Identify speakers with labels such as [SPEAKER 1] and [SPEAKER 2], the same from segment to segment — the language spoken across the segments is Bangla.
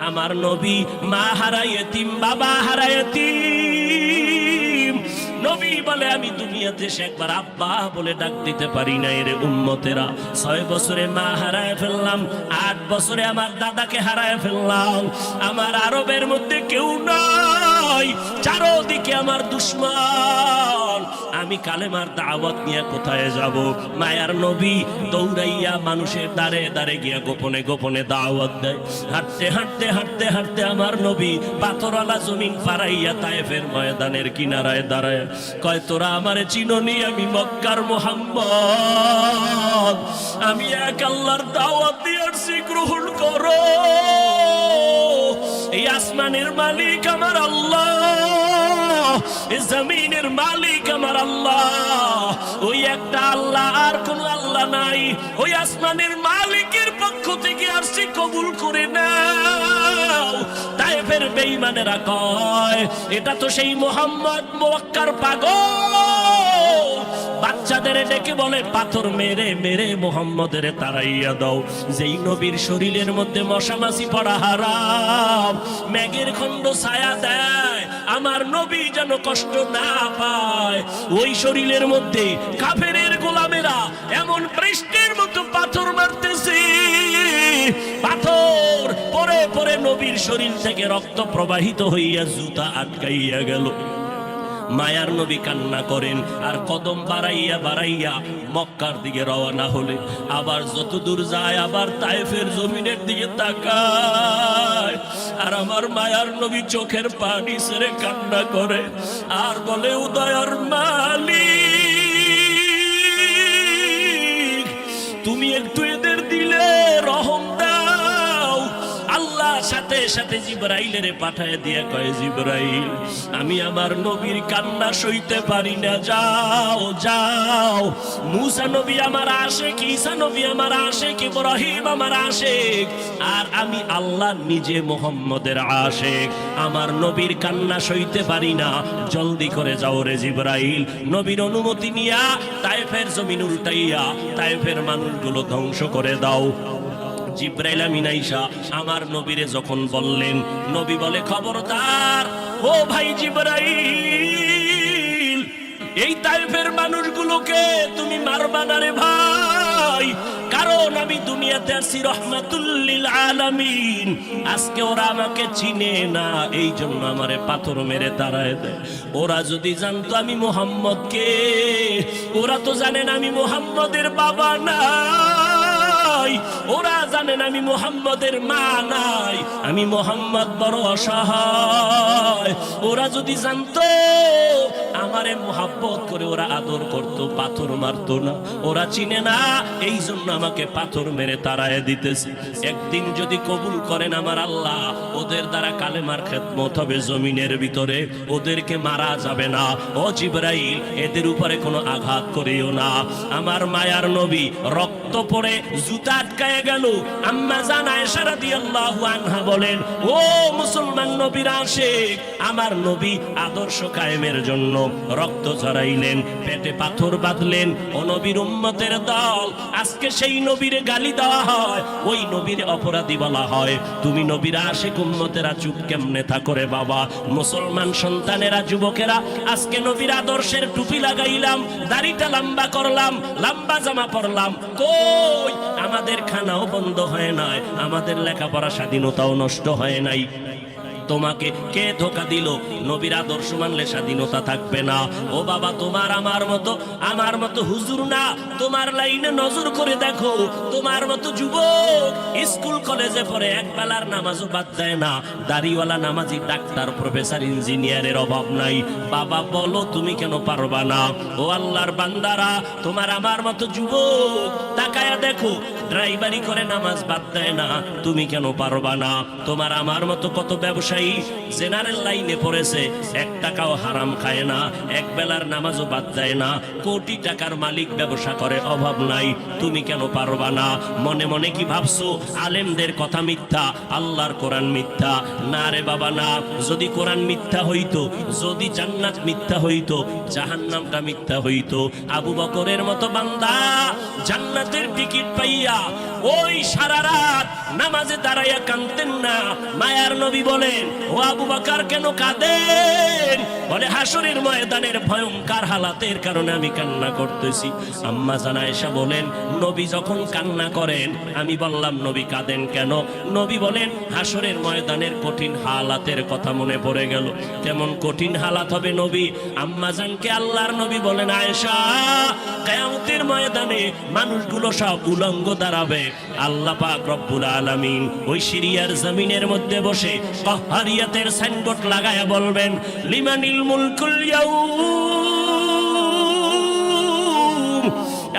[SPEAKER 1] আমার নবী মা হারা ইতিম, বাবা হারা ইতিম। নবী বলে আমি দুনিয়াতে সে একবার আব্বা বলে ডাক দিতে পারি না রে উম্মতেরা। 6 বছরে মা হারায় ফেললাম, 8 বছরে আমার দাদাকে হারায় ফেললাম। আমার আরবের মধ্যে কেউ নাই, চারদিকে আমার দুশ্মন। আমি কালেমার দাওয়াত নিয়ে কোথায় যাব? মায়ার নবী দৌড়াইয়া মানুষের দ্বারে দ্বারে গিয়া গোপনে গোপনে দাওয়াত দেয়। হাঁটতে হাঁটতে হাঁটতে হাঁটতে আমার নবী পাথরওয়ালা জমিন পারাইয়া তায়েফের ময়দানের কিনারায় দাঁড়ায় কয়, তোরা আমারে চিনোনি, আমি মক্কার মুহাম্মদ, আমি এক আল্লাহর দাওয়াত দিয়ে আসছি, গ্রহণ করো। এই আসমানের মালিক আমার আল্লাহ, এই জমিনের মালিক আমার আল্লাহ, ওই একটা আল্লাহ, আর কোন আল্লাহ নাই। ওই আসমানের মালিকের পক্ষ থেকে আসছি, কবুল করে নাও। তায়েফের বেঈমানেরা কয়, এটা তো সেই মুহাম্মদ মক্কার পাগল। বাচ্চাদের ডেকে বলে, পাথর মেরে মেরে মুহাম্মদের তাড়াইয়া দাও। যেই নবীর শরীরের মধ্যে মশামাছি পড়া হারাম, মেঘের খণ্ড ছায়া দেয়, আমার নবী যেন কষ্ট না পায়। ওই শরীরের মধ্যে কাফেরের গোলামেরা এমন বৃষ্টির মতো পাথর মারতেছে, পাথর পরে পরে নবীর শরীর থেকে রক্ত প্রবাহিত হইয়া জুতা আটকাইয়া গেল। মায়ার নবী কান্না করেন আর কদম বাড়াইয়া বাড়াইয়া মক্কার দিকে রওনা হলে, আবার যত দূর যায় আবার তায়েফের জমিনের দিকে তাকায়। আর আমার মায়ার নবী চোখের পানি ছেড়ে কান্না করে আর বলে, উদয়ার মালিক, তুমি একটু এদের দিলে রহম দাও। আল্লাহ সাথে সাথে জিবরাইলের পাঠায় দিয়ে কয়, জিবরাইল, আমি আমার নবীর কান্না সইতে পারি না, যাও যাও। মুসা নবী আমার আশিক, ঈসা নবী আমার আশিক, ইব্রাহিম আমার আশিক, আর আমি আল্লাহ নিজে মুহাম্মদের আশিক। আমার নবীর কান্না সইতে পারি না, জলদি করে যাও রে জিবরাইল। নবীর অনুমতি নিয়া তায়েফের জমিন উল্টাইয়া তায়েফের মানুষগুলো ধ্বংস করে দাও। জিবরাইল আমিন আইসা আমার নবীরে যখন বললেন, নবী বলে, খবরদার ও ভাই জিবরাইল, এই তায়েফের মানুষগুলোকে তুমি মারবা না রে ভাই, কারণ আমি দুনিয়াতে আসি রহমাতুল লিল আলামিন। আজকে ওরা আমাকে চিনে না, এই জন্য আমারে পাথর মেরে তাড়ায় দেয়। ওরা যদি জানতো আমি মুহাম্মদকে, ওরা তো জানেন আমি মুহাম্মদের বাবা না, ওরা জানেন আমি মুহাম্মদের মা নাই, আমি মুহাম্মদ বড় অসহায়। ওরা যদি জানতো আমারে মুহাব্বত করে ওরা আদর করত, পাথর মারতো না। ওরা চিনে না, এই জন্য আমাকে পাথর মেরে তাড়ায় দিতেছে। একদিন যদি কবুল করেন আমার আল্লাহ, ওদের দ্বারা কালেমার খেদমত হবে জমিনের ভিতরে, ওদেরকে মারা যাবে না। ও জিবরাইল, এদের উপরে কোনো আঘাত করিও না। আমার মায়ার নবী রক্ত পড়ে জুতা আটকায় গেল। আম্মা জান আয়েশা রাদিয়াল্লাহু আনহা বলেন, ও মুসলমান নবীর আশিক, আমার নবী আদর্শ কায়েমের জন্য রক্ত ঝরাইলেন, পেটে পাথর বাঁধলেন। ও নবীর উম্মতের দল, আজকে সেই নবীরে গালি দেওয়া হয়, ওই নবীর অপরাধী বলা হয়। তুমি নবীর আশিক, উম্মতেরা চুপ কেমনে থাকো রে বাবা? মুসলমান সন্তানেরা, যুবকেরা, আজকে নবীর আদর্শের টুপি লাগাইলাম, দাড়িটা লম্বা করলাম, লম্বা জামা পরলাম, কই আমাদের খানাও বন্ধ হয় নাই, আমাদের লেখাপড়া স্বাধীনতাও নষ্ট হয় নাই। তোমাকে কে ধোকা দিল? নবীর আদর্শ মানলে স্বাধীনতা থাকবে না। ও বাবা, তোমার আমার মতো হুজুর না, তোমার লাইনে নজর করে দেখো, তোমার মতো যুবক স্কুল কলেজে পড়ে এক বেলার নামাজও বাদ দেয় না, দাড়িওয়ালা নামাজি ডাক্তার প্রফেসর ইঞ্জিনিয়ারের অভাব নাই। বাবা বলো, তুমি কেন পারবা না? ও আল্লাহর বান্দারা, তোমার আমার মতো যুবক তাকায়া দেখো, ড্রাইভারি করে নামাজ বাদ দেয় না, তুমি কেন পারবা না? তোমার আমার মতো কত ব্যবসায়ী জেনারেল লাইনে পড়েছে, 1 টাকাও হারাম খায় না, এক বেলার নামাজও বাদ দেয় না, কোটি টাকার মালিক, ব্যবসা করে, অভাব নাই, তুমি কেন পারবা না? মনে মনে কি ভাবছো আলেমদের কথা মিথ্যা, আল্লাহর কোরআন মিথ্যা? না রে বাবা না। যদি কোরআন মিথ্যা হইতো, যদি জান্নাত মিথ্যা হইতো, জাহান্নামটা মিথ্যা হইতো। আবু বকরের মতো বান্দা জান্নাতের টিকিট পাইয়া ওই সারা রাত নামাজে দাঁড়াইয়া কাঁদতেন না। মায়ার নবী বলেন, ও আবু বকর কেন কাঁদেন? বলে, হাসরের ময়দানের ভয়ঙ্কর হালাতের কারণে আমি কান্না করতেছি। আম্মা জান আয়েশা বলেন, নবী যখন কান্না করেন আমি বললাম, নবী কাঁদেন কেন? নবী বলেন, হাসরের ময়দানের কঠিন হালাতের কথা মনে পড়ে গেল। কেমন কঠিন হালাত হবে নবী? আম্মা জানকে আল্লাহর নবী বলেন, আয়েশা, কিয়ামতের ময়দানে মানুষগুলো সব উলঙ্গ দাঁড়াবে। আল্লাহ পাক রব্বুল আলামিন ওই সিরিয়ার জমিনের মধ্যে বসে কাহ্হারিয়াতের সাইনবোর্ড লাগায়া বলবেন, লিমানিল মুলকুল ইয়াউম।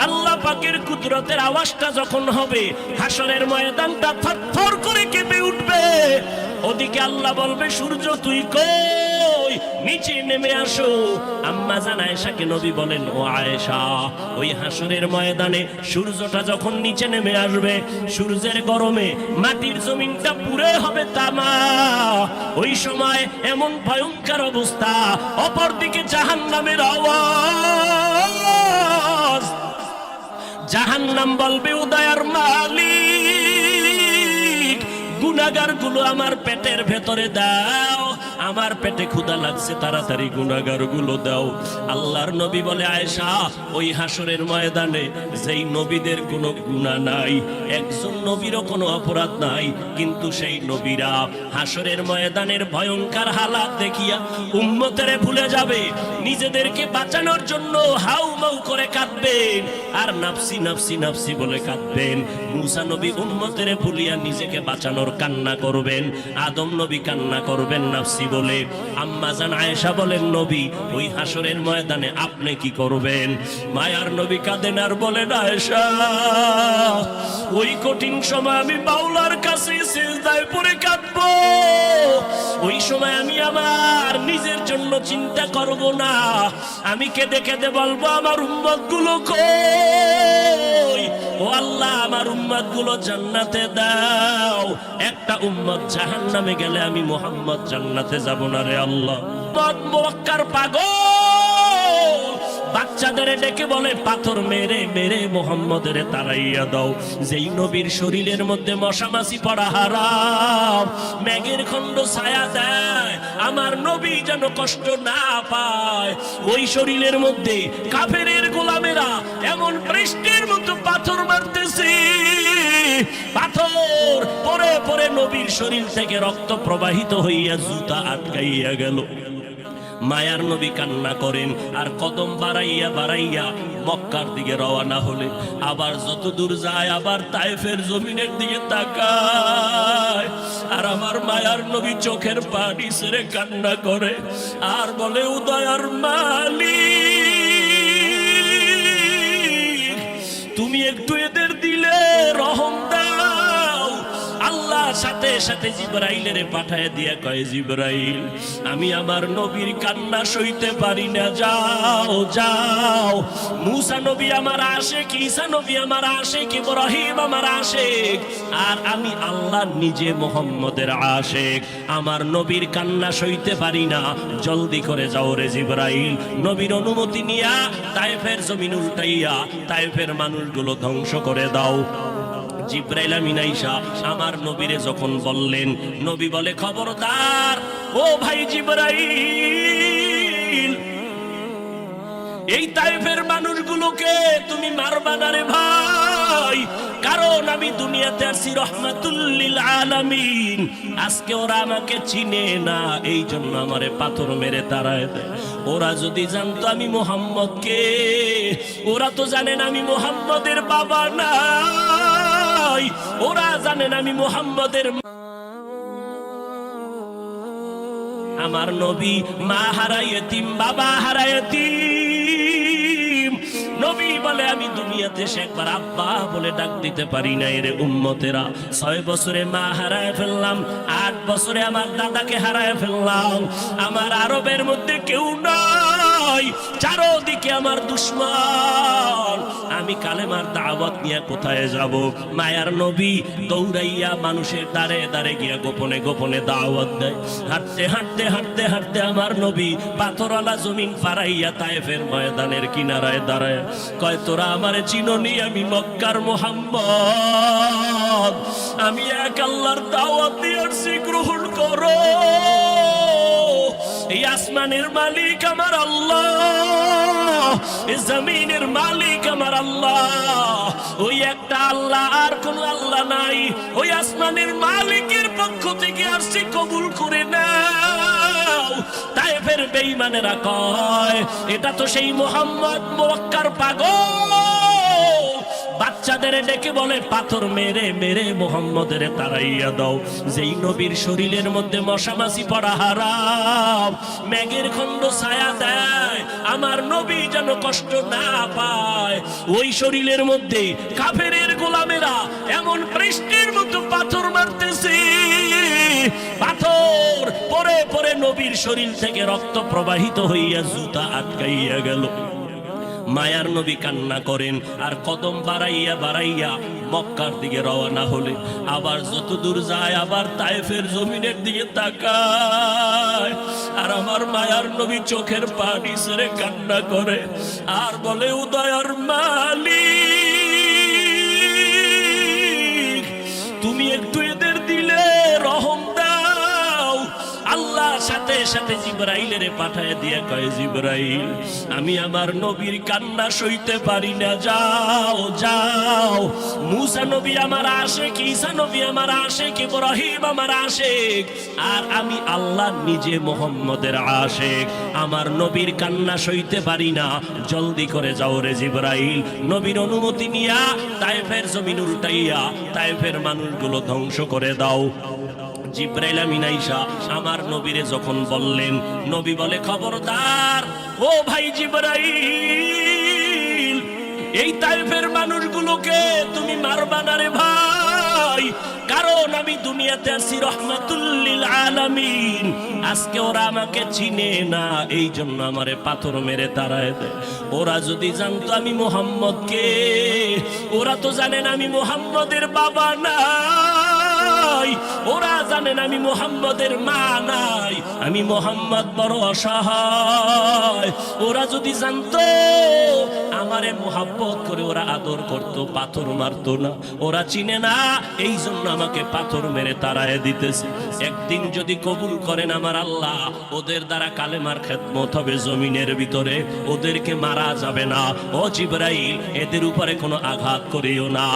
[SPEAKER 1] আল্লাহ পাকের কুদরতের আওয়াজটা যখন হবে, হাসরের ময়দানটা থরথর করে কেঁপে উঠবে। ওদিকে আল্লাহ বলবে, সূর্য তুই কই? নিচে নেমে আসো। আম্মা জান আয়েশাকে নবী বলেন, ও আয়েশা, ওই হাসরের ময়দানে সূর্যটা যখন নিচে নেমে আসবে, সূর্যের গরমে মাটির জমিনটা পুড়ে হবে তামা। ওই সময় এমন ভয়ঙ্কর অবস্থা, অপরদিকে জাহান্নামের আওয়াজ। জাহান্নাম বলবে, উদয়ার মালিক, গুনাহগার গুলো আমার পেটের ভেতরে দাও, আমার পেটে ক্ষুধা লাগছে, তাড়াতাড়ি গুনাহগার গুলো দাও। আল্লাহর নবী বলে, আয়েশা, ওই হাসরের ময়দানে যেই নবীদের কোনো গুনাহ নাই, একজন নবীরও কোনো অপরাধ নাই, কিন্তু সেই নবীরা হাসরের ময়দানের ভয়ঙ্কর হালাত দেখিয়া উম্মতেরে ভুলে যাবে, নিজেদেরকে বাঁচানোর জন্য হাউমাউ করে কাঁদবেন আর নাফসি নাফসি নাফসি বলে কাঁদবেন। মুসা নবী উম্মতেরে ভুলিয়া নিজেকে বাঁচানোর কান্না করবেন, আদম নবী কান্না করবেন নাফসি বলে। আম্মা জান আয়েশা বলেন, নবী, ওই হাসরের ময়দানে আপনি কি করবেন? মায়ার নবী কাঁদেন আর বলেন, আয়েশা, ওই কঠিন সময় আমি মাওলার কাছে সিজদায় পড়ে কাঁদবো। ওই সময় আমি আমার নিজের জন্য চিন্তা করব না, আমি কেঁদে কেঁদে বলবো, আমার উম্মত গুলো কই? ও আল্লাহ, আমার উম্মত গুলো জান্নাতে দাও। একটা উম্মত জাহান্নামে গেলে আমি মুহাম্মদ জান্নাতে যাব না রে আল্লাহ। মক্কার পাগল বাচ্চাদের ডেকে বলে, পাথর মেরে মেরে মুহাম্মদের তাড়াইয়া দাও। যেই নবীর শরীরের মধ্যে মশামাছি পড়া হারাম, মেঘের খণ্ড ছায়া দেয়, আমার নবী যেন কষ্ট না পায়। ওই শরীরের মধ্যে কাফেরের গোলামেরা এমন বৃষ্টির মতো পাথর মারতেছে, পাথর পরে পরে নবীর শরীর থেকে রক্ত প্রবাহিত হইয়া জুতা আটকাইয়া গেল। মায়ার নবী কান্না করেন আর কদম বাড়াইয়া বাড়াইয়া মক্কার দিকে রওনা হলে, আবার যত দূর যায় আবার তায়েফের জমিনের দিকে তাকায়, আর আমার মায়ার নবী চোখের পানি ছেড়ে কান্না করে আর বলে, উদয়ার মালিক, তুমি একটু এদের দিলে রহম দাও। আল্লাহ সাথে সাথে জিবরাইলের পাঠায় দিয়া কয়, জিবরাইল, আমি আমার নবীর কান্না সইতে পারি না, যাও যাও। মুসা নবী আমার আশিক, ঈসা নবী আমার আশিক, ইব্রাহিম আমার আশিক, আর আমি আল্লাহ নিজে মুহাম্মদের আশিক। আমার নবীর কান্না সইতে পারি না, জলদি করে যাও রে জিবরাইল। নবীর অনুমতি নিয়া তায়েফের জমিন উল্টাইয়া তায়েফের মানুষগুলো ধ্বংস করে দাও। জিবরাইল আমিন আইসা আমার নবীরে যখন বললেন, নবী বলে, খবরদার ও ভাই জিবরাইল, এই তায়েফের মানুষগুলোকে তুমি মারবা না রে ভাই, কারণ আমি দুনিয়াতে আসি রহমাতুল লিল আলামিন। আজকে ওরা আমাকে চিনে না, এই জন্য আমারে পাথর মেরে তাড়ায় দেয়। ওরা যদি জানতো আমি মুহাম্মদকে, ওরা তো জানেন আমি মুহাম্মদের বাবা নাই, ওরা জানেন আমি মুহাম্মদের। আমার নবী মা হারায় এতিম, বাবা হারায় এতিম। নবী বলে, আমি দুনিয়াতে সে একবার আব্বা বলে ডাক দিতে পারি না রে উম্মতেরা। 6 বছরে মা হারায় ফেললাম, 8 বছরে আমার দাদাকে হারায় ফেললাম, আমার আরবের মধ্যে কেউ নাই, নাই, চারদিকে আমার দুশ্মন, আমি কালেমার দাওয়াত নিয়ে কোথায় যাব? মায়ার নবী দৌড়াইয়া মানুষের দ্বারে দ্বারে গিয়া গোপনে গোপনে দাওয়াত দেয়। হাঁটতে হাঁটতে হাঁটতে হাঁটতে আমার নবী পাথরওয়ালা জমিন পারাইয়া তায়েফের ময়দানের কিনারায় দাঁড়ায় কয়, তোরা আমারে চিনোনি, আমি মক্কার মুহাম্মদ, আমি এক আল্লাহর দাওয়াত দিয়ে আসছি, গ্রহণ করো। এই আসমানের মালিক আমার আল্লাহ, এই জমিনের মালিক আমার আল্লাহ, ওই একটা আল্লাহ, আর কোন আল্লাহ নাই। ওই আসমানের মালিকের পক্ষ থেকে আসছি, কবুল করে নাও। তায়েফের বেঈমানেরা কয়, এটা তো সেই মুহাম্মদ মক্কার পাগল। বাচ্চাদের ডেকে বলে, পাথর মেরে মেরে মুহাম্মদের তাড়াইয়া দাও। যেই নবীর শরীরের মধ্যে মশামাছি পড়া হারাম, মেঘের খণ্ড ছায়া দেয়, আমার নবী যেন কষ্ট না পায়। ওই শরীরের মধ্যে কাফেরের গোলামেরা এমন বৃষ্টির মতো পাথর মারতেছে, পাথর পরে পরে নবীর শরীর থেকে রক্ত প্রবাহিত হইয়া জুতা আটকাইয়া গেল। মায়ার নবী কান্না করেন, আর কদম বাড়াইয়া বাড়াইয়া মক্কার দিকে রওনা হলে আবার যত দূর যায় আবার তায়েফের জমিনের দিকে তাকায়, আর আমার মায়ার নবী চোখের পানি ছেড়ে কান্না করে আর বলে, উদয়ার মালিক, তুমি একটু এদের দিলে রহম দাও। আল্লাহ সাথে সাথে জিবরাইলের পাঠায় দিয়া কয়, জিবরাইল, আমি আমার নবীর কান্না সইতে পারি না, যাও যাও। মুসা নবী আমার আশিক, ঈসা নবী আমার আশিক, ইব্রাহিম আমার আশিক, আর আমি আল্লাহ নিজে মুহাম্মদের আশিক, আমার নবীর কান্না সইতে পারি না, জলদি করে যাও রে জিবরাইল। নবীর অনুমতি নিয়া তায়েফের জমিন উল্টাইয়া তায়েফের মানুষগুলো ধ্বংস করে দাও। জিবরাইল আমিন আইসা আমার নবীরে যখন বললেন, নবী বলে, খবরদার ও ভাই জিবরাইল, এই তায়েফের মানুষগুলোকে তুমি মারবা না রে ভাই, কারণ আমি দুনিয়াতে আসি রহমাতুল লিল আলামিন। আজকে ওরা আমাকে চিনে না, এই জন্য আমারে পাথর মেরে তাড়ায় দেয়। ওরা যদি জানতো আমি মুহাম্মদকে, ওরা তো জানেন আমি মুহাম্মদের বাবা নাই, ওরা জানেন আমি মুহাম্মদের মা নাই, আমি মুহাম্মদ বড় অসহায়। ওরা যদি জানতো আমারে মুহাব্বত করে ওরা আদর করতো, পাথর মারতো না। ওরা চিনে না, এই জন্য আমাকে পাথর মেরে তাড়ায় দিতেছে। একদিন যদি কবুল করেন আমার আল্লাহ, ওদের দ্বারা কালেমার খেদমত হবে জমিনের ভিতরে, ওদেরকে মারা যাবে না। ও জিবরাইল, এদের উপরে কোনো আঘাত করিও না।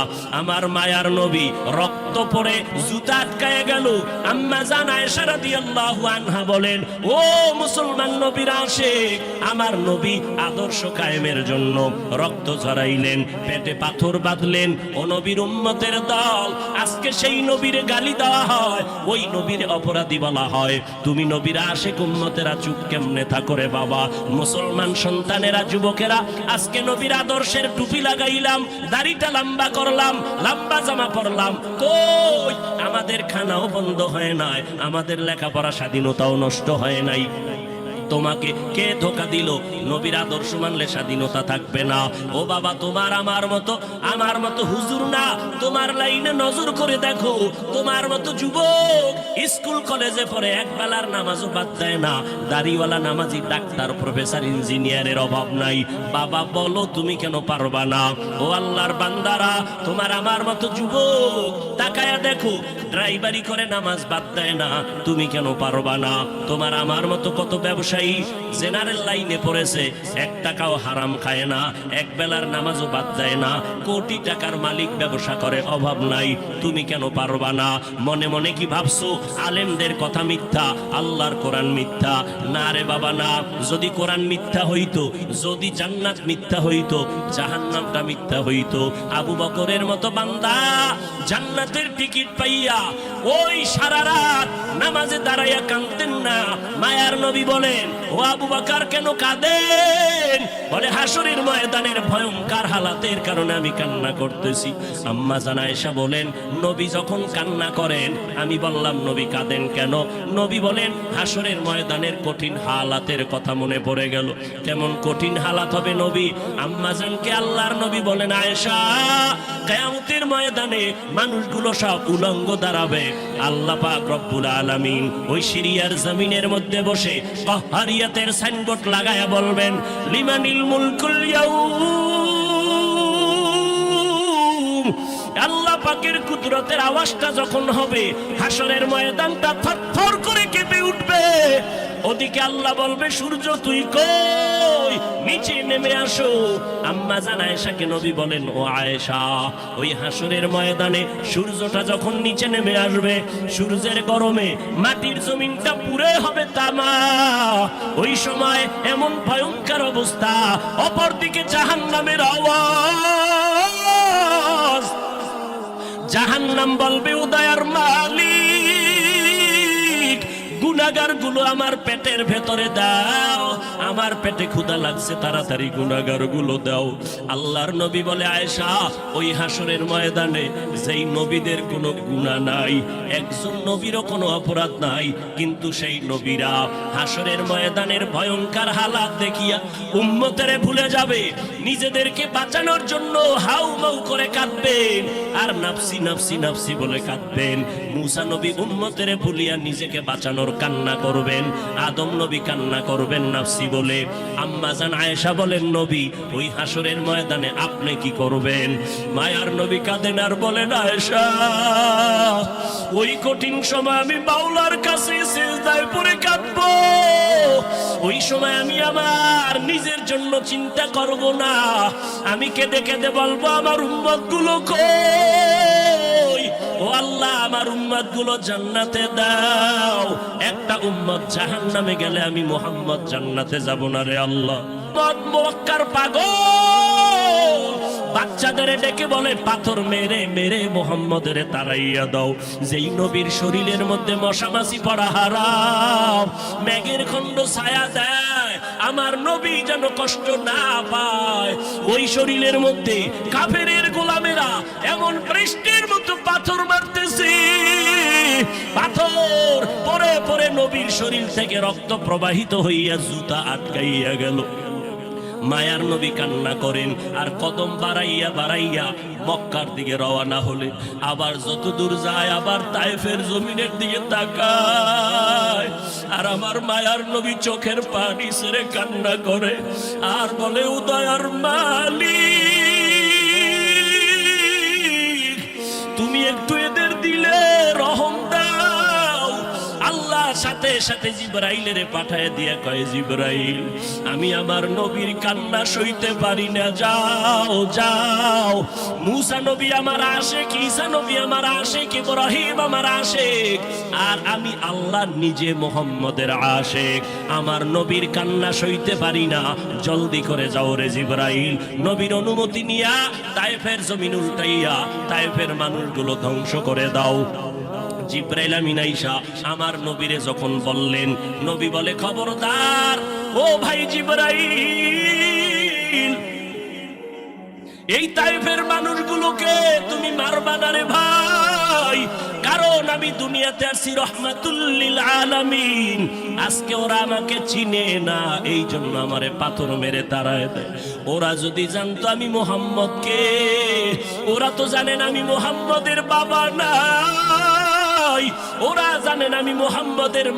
[SPEAKER 1] আমার মায়ার নবী রক্ত পড়ে জুতা আটকায় গেল। আম্মা জান আয়েশা রাদিয়াল্লাহু আনহা বলেন, ও মুসলমান নবীর আশিক, আমার নবী আদর্শ কায়েমের জন্য রক্ত ঝরাইলেন, পেটে পাথর বাঁধলেন। ও নবীর উম্মতের দল, আজকে সেই নবীর গালি দেওয়া হয়, ওই নবীর অপরাধী বলা হয়। তুমি নবীর আশিক উম্মতেরা চুপ কেমনে থাকো রে বাবা? মুসলমান সন্তানেরা, যুবকেরা, আজকে নবীর আদর্শের টুপি লাগাইলাম, দাড়িটা লম্বা করলাম, লম্বা জামা পরলাম, কই আমাদের খানাও বন্ধ হয় নাই, আমাদের লেখাপড়া স্বাধীনতাও নষ্ট হয় নাই। তোমাকে কে ধোকা দিল? নবীর আদর্শ মানলে স্বাধীনতা থাকবে না। ও বাবা, তোমার আমার মতো হুজুর না, তোমার লাইনে নজর করে দেখো, তোমার মতো যুবক স্কুল কলেজে পড়ে এক বেলার নামাজও বাদ দেয় না, দাড়িওয়ালা নামাজি ডাক্তার প্রফেসর ইঞ্জিনিয়ারের অভাব নাই। বাবা বলো, তুমি কেন পারবা না? ও আল্লাহর বান্দারা, তোমার আমার মতো যুবক তাকায়া দেখো, ড্রাইভারি করে নামাজ বাদ দেয় না, তুমি কেন পারবা না? তোমার আমার মতো কত ব্যবসায়ী জেনারেল লাইনে পড়েছে, এক টাকাও হারাম খায় না, এক বেলার নামাজও বাদ দেয় না, কোটি টাকার মালিক, ব্যবসা করে, অভাব নাই, তুমি কেন পারবা না? মনে মনে কি ভাবছো আলেমদের কথা মিথ্যা, আল্লাহর কোরআন মিথ্যা? না রে বাবা না। যদি কোরআন মিথ্যা হইতো, যদি জান্নাত মিথ্যা হইতো, জাহান্নামটা মিথ্যা হইতো। আবু বকরের মতো বান্দা জান্নাতের টিকিট পাইয়া ওই সারা রাত নামাজে দাঁড়াইয়া কাঁদতেন না না। মায়ার নবী বলেন, ও আবু বকর কেন কাঁদেন? বলে, হাসরের ময়দানের ভয়ঙ্কর হালাতের কারণে আমি কান্না করতেছি। আম্মা জান আয়েশা বলেন, নবী যখন কান্না করেন আমি বললাম, নবী কাঁদেন কেন? নবী বলেন, হাসরের ময়দানের কঠিন হালাতের কথা মনে পড়ে গেল। কেমন কঠিন হালাত হবে নবী? আম্মা জানকে আল্লাহর নবী বলেন, আয়েশা, কিয়ামতের ময়দানে মানুষগুলো সব উলঙ্গ দাঁড়াবে। আল্লাহ পাক রব্বুল আলামিন ওই সিরিয়ার জমিনের মধ্যে বসে কাহ্হারিয়াতের সাইনবোর্ড লাগায়া বলবেন, লিমানিল মুলকুল ইয়াউম। আল্লাহ পাকের কুদরতের আওয়াজটা যখন হবে, হাসরের ময়দানটা থরথর করে কেঁপে উঠবে। ওদিকে আল্লাহ বলবে, সূর্য তুই কই? নিচে নেমে আসো। আম্মা জান আয়েশাকে নবী বলেন, ও আয়েশা, ওই হাসরের ময়দানে সূর্যটা যখন নিচে নেমে আসবে, সূর্যের গরমে মাটির জমিনটা পুড়ে হবে তামা। ওই সময় এমন ভয়ঙ্কর অবস্থা, অপরদিকে জাহান্নামের আওয়াজ। জাহান্নাম বলবে, ও দয়ার মালিক, গুনাহগার গুলো আমার পেটের ভেতরে দাও, আমার পেটে ক্ষুধা লাগছে, তাড়াতাড়ি গুনাহগার গুলো দাও। আল্লাহর নবী বলে, আয়েশা, ওই হাসরের ময়দানে যেই নবীদের কোনো গুনাহ নাই, একজন নবীরও কোনো অপরাধ নাই, কিন্তু সেই নবীরা হাসরের ময়দানের ভয়ঙ্কর হালাত দেখিয়া উম্মতেরে ভুলে যাবে, নিজেদেরকে বাঁচানোর জন্য হাউমাউ করে কাঁদবেন আর নাফসি নাফসি নাফসি বলে কাঁদবেন। মুসা নবী উম্মতেরে ভুলিয়া নিজেকে বাঁচানোর কান্না করবেন, আদম নবী কান্না করবেন নাফসি বলে। আম্মা জান আয়েশা বলেন, নবী, ওই হাসরের ময়দানে আপনি কি করবেন? মায়ার নবী কাঁদেন আর বলেন, আয়েশা, ওই কঠিন সময় আমি মাওলার কাছে সিজদায় পড়ে কাঁদবো। ওই সময় আমি আমার নিজের জন্য চিন্তা করব না, আমি কেঁদে কেঁদে বলবো, আমার উম্মত গুলো কই? ও আল্লাহ, আমার উম্মত গুলো জান্নাতে দাও। একটা উম্মত জাহান্নামে গেলে আমি মুহাম্মদ জান্নাতে যাব না রে আল্লাহ। মক্কার পাগল বাচ্চাদের ডেকে বলে, পাথর মেরে মেরে মুহাম্মদের তাড়াইয়া দাও। যেই নবীর শরীরের মধ্যে মশামাছি পড়া হারাম, মেঘের খণ্ড ছায়া দেয়, আমার নবী যেন কষ্ট না পায়। ওই শরীরের মধ্যে কাফেরের গোলামেরা এমন বৃষ্টির মতো পাথর মারতেছে, পাথর পরে পরে নবীর শরীর থেকে রক্ত প্রবাহিত হইয়া জুতা আটকাইয়া গেল। মায়ার নবী কান্না করেন আর কদম বাড়াইয়া বাড়াইয়া মক্কার দিকে রওনা হলেন। আবার যত দূর যায়, আবার তায়েফের জমিনের দিকে তাকায়, আর আমার মায়ার নবী চোখের পানি ছেড়ে কান্না করে আর বলে, উদয়ার মালিক, তুমি একটু এদের দিলে রহম দাও। আল্লাহ সাথে সাথে জিবরাইলের পাঠায় দিয়া কয়, জিবরাইল, আমি আমার নবীর কান্না সইতে পারি না, যাও যাও। মুসা নবী আমার আশিক, ঈসা নবী আমার আশিক, ইব্রাহিম আমার আশিক, আর আমি আল্লাহ নিজে মুহাম্মদের আশিক। আমার নবীর কান্না সইতে পারি না, জলদি করে যাও রে জিবরাইল। নবীর অনুমতি নিয়া তায়েফের জমিন উল্টাইয়া তায়েফের মানুষগুলো ধ্বংস করে দাও। জিবরাইল আমিন আয়েশা আমার নবীরে যখন বললেন, নবী বলে, খবরদার ও ভাই জিবরাইল, এই তায়েফের মানুষগুলোকে তুমি মারবা না রে ভাই, কারণ আমি দুনিয়াতে আসি রহমাতুল লিল আলামিন। আজকে ওরা আমাকে চিনে না, এই জন্য আমারে পাথর মেরে তাড়ায় দেয়। ওরা যদি জানতো আমি মুহাম্মদকে, ওরা তো জানেন আমি মুহাম্মদের বাবা না, ওরা জানেন আমি মুহাম্মদের